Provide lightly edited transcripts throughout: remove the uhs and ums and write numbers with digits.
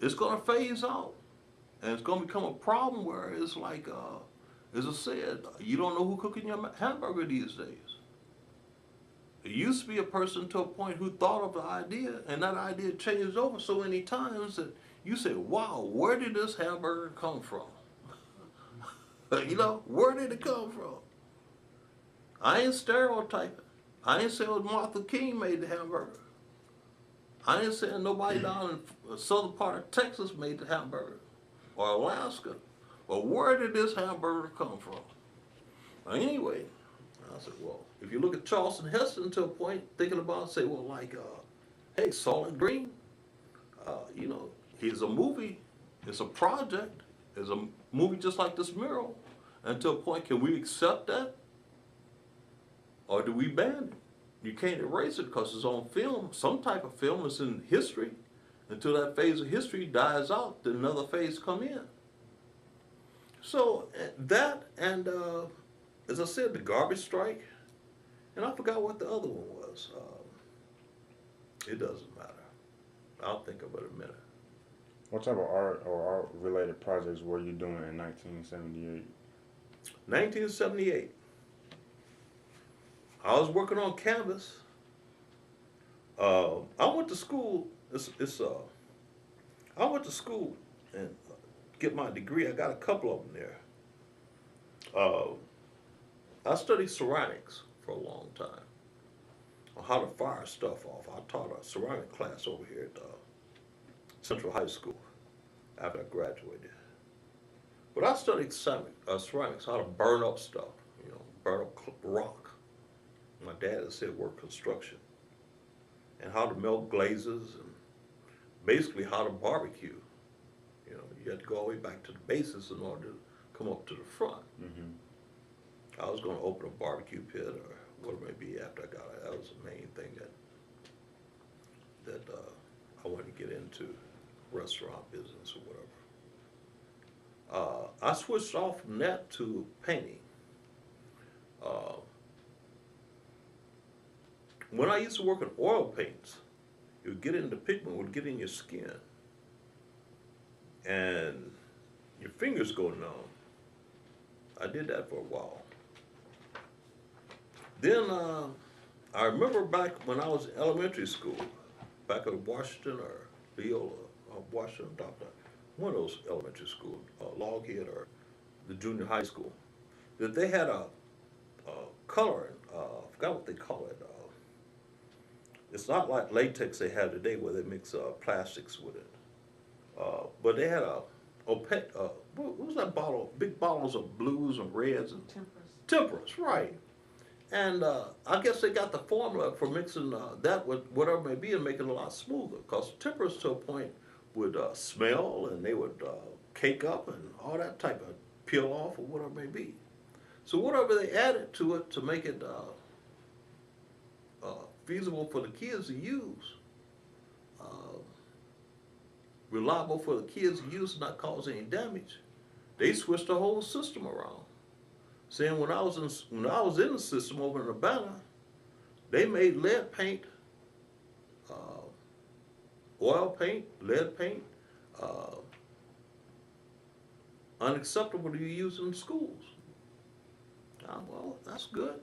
it's going to phase out. And it's going to become a problem where it's like, as I said, you don't know who cooking your hamburger these days. It used to be a person to a point who thought of the idea, and that idea changed over so many times that you say, wow, where did this hamburger come from? You know, where did it come from? I ain't stereotyping. I ain't saying Martha King made the hamburger. I ain't saying nobody down in the southern part of Texas made the hamburger, or Alaska. But where did this hamburger come from? Anyway, I said, well, if you look at Charleston Heston to a point, thinking about, say, well, like, hey, Solid Green, you know, he's a movie, it's a project, it's a movie just like this mural. And to a point, can we accept that? Or do we ban it? You can't erase it because it's on film. Some type of film is in history. Until that phase of history dies out, then another phase come in. So that, and as I said, the garbage strike, and I forgot what the other one was. It doesn't matter. I'll think of it in a minute. What type of art or art-related projects were you doing in 1978? 1978. I was working on canvas. I went to school. I went to school and get my degree. I got a couple of them there. I studied ceramics for a long time, on how to fire stuff off. I taught a ceramic class over here at Central High School after I graduated. But I studied ceramics, how to burn up stuff, you know, burn up rock. My dad had said work construction, and how to melt glazes, and basically how to barbecue. You know, you had to go all the way back to the basis in order to come up to the front. Mm-hmm. I was going to open a barbecue pit or whatever it may be after I got it. That was the main thing that I wanted to get into, restaurant business or whatever. I switched off from that to painting. When I used to work in oil paints, it would get into pigment, would get in your skin, and your fingers go numb. I did that for a while. Then I remember back when I was in elementary school, back at Washington or Leola, Washington, one of those elementary schools, Loghead or the junior high school, that they had a coloring, I forgot what they call it. It's not like latex they have today where they mix plastics with it. But they had a opaque, what was that bottle? Big bottles of blues and reds and temperance, right? And I guess they got the formula for mixing that with whatever it may be and making it a lot smoother. Because temperance to a point would smell and they would cake up and all that type of peel off or whatever it may be. So whatever they added to it to make it feasible for the kids to use, reliable for the kids to use and not cause any damage, they switched the whole system around. Saying when I was in the system over in Urbana, they made lead paint, oil paint, lead paint, unacceptable to use in schools. Well, that's good.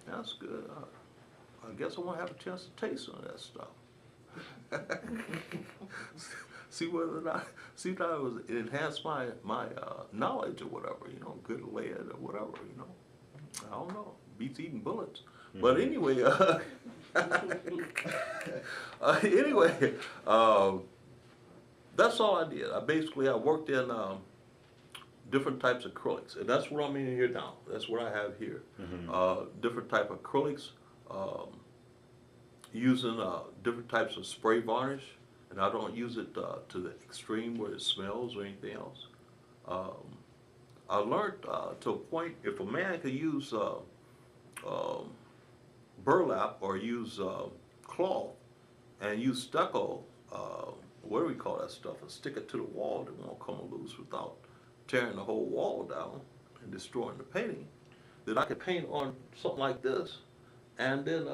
That's good. I guess I want to have a chance to taste some of that stuff. See whether or not, see if it was enhanced my knowledge or whatever, you know, good lead or whatever, you know. I don't know. Beats eating bullets. Mm-hmm. But anyway, anyway, that's all I did. I worked in different types of acrylics, and that's what I'm in here now. That's what I have here. Mm-hmm. Different type of acrylics, using different types of spray varnish, and I don't use it to the extreme where it smells or anything else. I learned to a point, if a man could use burlap or use cloth and use stucco, what do we call that stuff, and stick it to the wall, it won't come loose without tearing the whole wall down and destroying the painting, then I could paint on something like this and then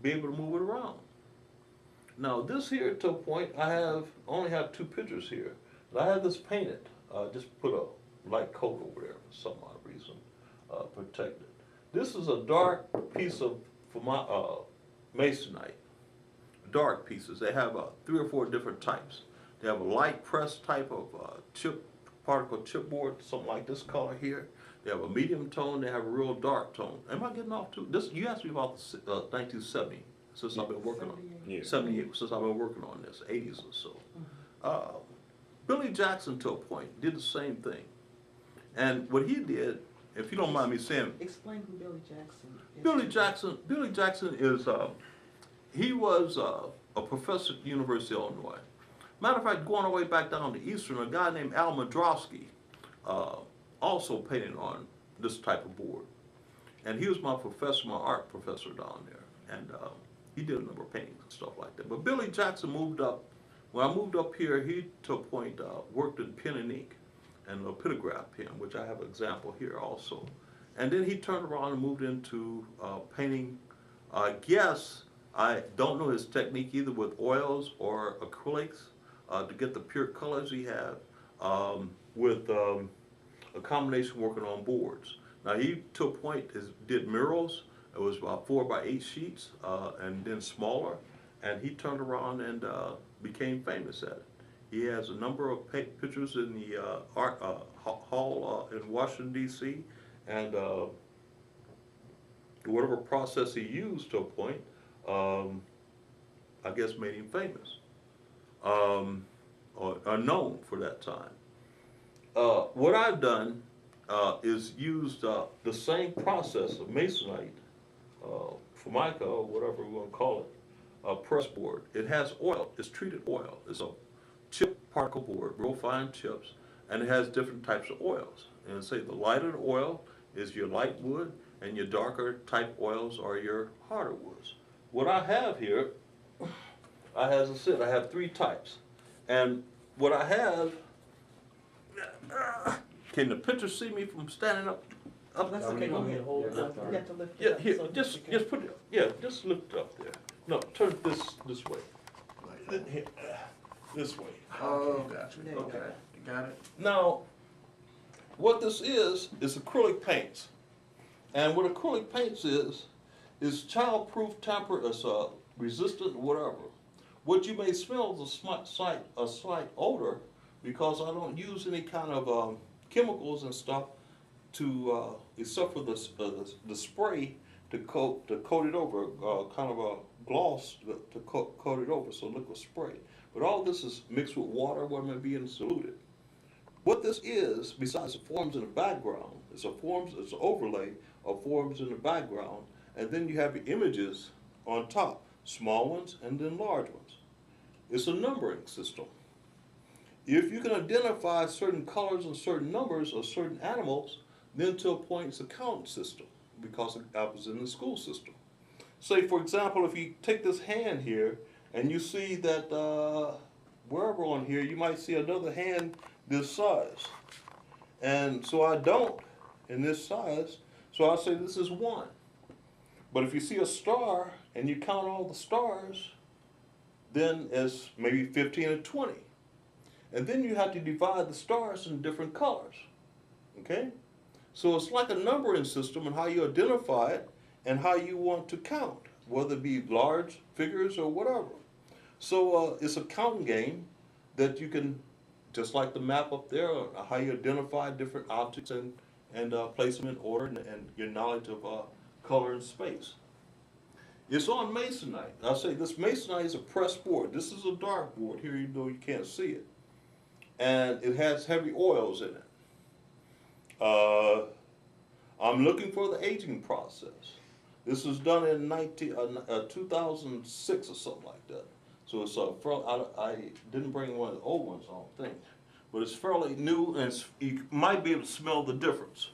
be able to move it around. Now this here to a point, only have two pictures here. And I have this painted, just put a light coat over there for some odd reason, protect it. This is a dark piece of, for my, masonite, dark pieces. They have, 3 or 4 different types. They have a light pressed type of, particle chipboard, something like this color here. They have a medium tone, they have a real dark tone. Am I getting off too? This, you asked me about the, 1970, since I've been working on it. Yeah. 78, since I've been working on this, 80s or so. Billy Jackson, to a point, did the same thing. And what he did, if you don't mind me saying, Explain who Billy Jackson is. Billy Jackson is, he was a professor at the University of Illinois. Matter of fact, going all the way back down to Eastern, a guy named Al Madrowski also painted on this type of board. And he was my professor, my art professor down there. And he did a number of paintings and stuff like that. But Billy Jackson moved up. When I moved up here, he, to a point, worked in pen and ink and a pictograph pen, which I have an example here also. And then he turned around and moved into painting. I guess, I don't know his technique either with oils or acrylics to get the pure colors he had with a combination working on boards. Now he, to a point, did murals. It was about 4 by 8 sheets and then smaller. And he turned around and became famous at it. He has a number of pictures in the art hall in Washington, D.C. And whatever process he used to a point, I guess made him famous, or known for that time. What I've done is used the same process of masonite, formica, or whatever we want to call it, press board. It has oil, it's treated oil. It's a chip particle board, real fine chips, and it has different types of oils. And say the lighter the oil is your light wood, and your darker type oils are your harder woods. What I have here, as I said, I have 3 types. And what I have, can the picture see me from standing up? That's okay, go ahead, hold it up. You have to lift it Yeah, up. here, so just that we can- put it, yeah, just lift it up there. No, turn it this way. Here, this way. Oh, gotcha. There you Okay, go. you got it. Now, what this is acrylic paints. And what acrylic paints is child-proof, temper, resistant, whatever. What you may smell is a slight odor because I don't use any kind of chemicals and stuff to, except for the spray to coat it over, kind of a gloss to coat it over, so liquid spray. But all this is mixed with water where it may be diluted. What this is, besides the forms in the background, it's an overlay of forms in the background, and then you have your images on top, small ones and then large ones. It's a numbering system. If you can identify certain colors and certain numbers of certain animals, then to a point it's a counting system, because I was in the school system. Say, for example, if you take this hand here, and you see that wherever on here, you might see another hand this size. And so I don't in this size, so I say this is 1. But if you see a star and you count all the stars, then it's maybe 15 or 20. And then you have to divide the stars in different colors, okay? So it's like a numbering system and how you identify it and how you want to count, whether it be large figures or whatever. So it's a counting game that you can, just like the map up there, how you identify different objects and place them in order and your knowledge of color and space. It's on masonite. I say this masonite is a pressed board. This is a dark board here, even though you can't see it. And it has heavy oils in it. I'm looking for the aging process. This was done in 2006 or something like that. So it's I didn't bring one of the old ones, I don't think. But it's fairly new, and you might be able to smell the difference.